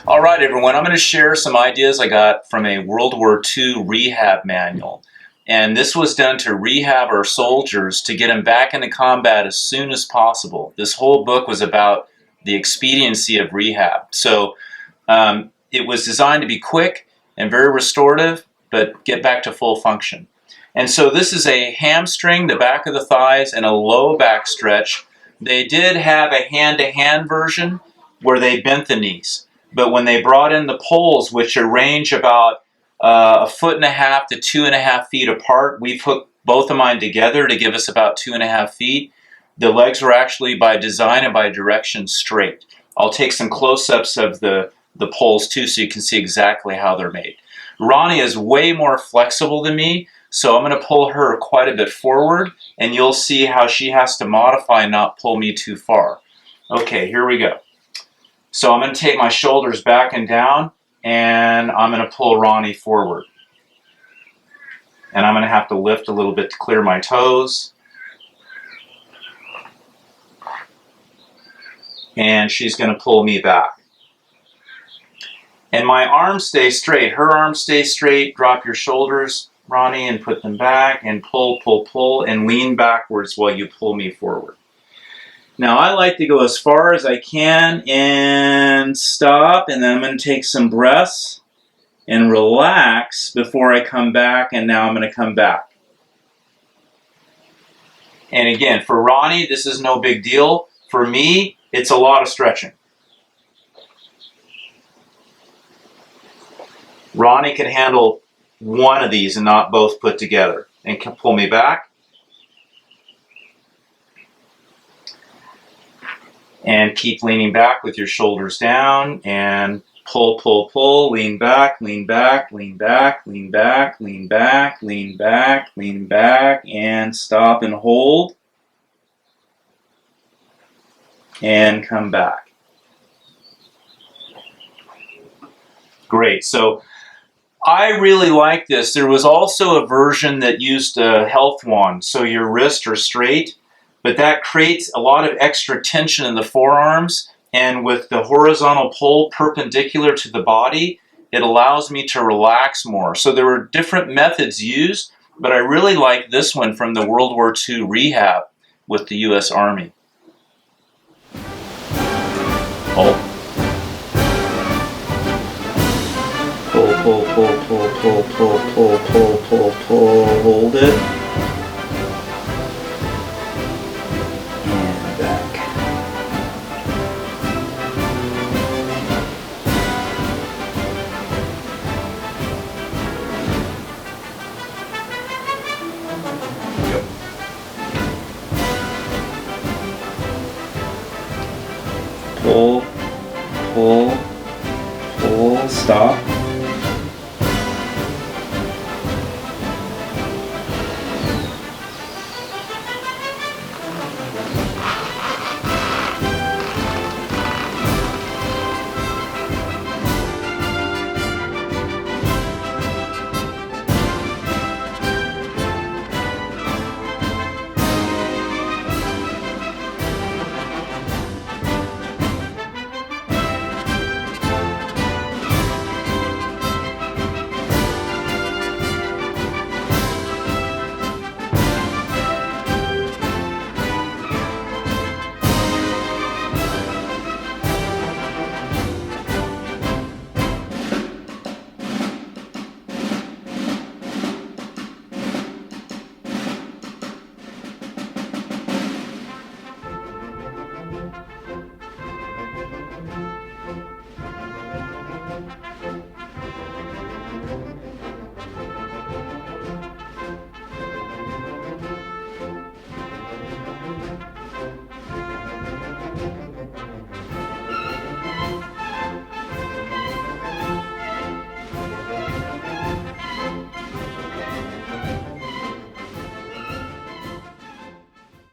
All right, everyone, I'm going to share some ideas I got from a World War II rehab manual. And this was done to rehab our soldiers to get them back into combat as soon as possible. This whole book was about the expediency of rehab. So it was designed to be quick and very restorative, but get back to full function. And so this is a hamstring, the back of the thighs, and a low back stretch. They did have a hand-to-hand version where they bent the knees. But when they brought in the poles, which range about 1.5 to 2.5 feet apart, we've hooked both of mine together to give us about 2.5 feet. The legs were actually by design and by direction straight. I'll take some close-ups of the poles too so you can see exactly how they're made. Ronnie is way more flexible than me, so I'm going to pull her quite a bit forward, and you'll see how she has to modify and not pull me too far. Okay, here we go. So I'm going to take my shoulders back and down, and I'm going to pull Ronnie forward. And I'm going to have to lift a little bit to clear my toes. And she's going to pull me back. And my arms stay straight. Her arms stay straight. Drop your shoulders, Ronnie, and put them back, and pull, pull, pull, and lean backwards while you pull me forward. Now I like to go as far as I can and stop, and then I'm going to take some breaths and relax before I come back, and now I'm going to come back. And again, for Ronnie, this is no big deal. For me, it's a lot of stretching. Ronnie can handle one of these and not both put together, and can pull me back. And keep leaning back with your shoulders down, and pull, pull, pull, lean back, lean back, lean back, lean back, lean back, lean back, lean back, and stop and hold, and come back. Great. So I really like this. There was also a version that used a health wand, so your wrists are straight, but that creates a lot of extra tension in the forearms, and with the horizontal pull perpendicular to the body, it allows me to relax more. So there were different methods used, but I really like this one from the World War II rehab with the U.S. Army. Pull. Pull, pull, pull, pull, pull, pull, pull, pull, pull, pull, hold it. Pull, pull, pull, stop.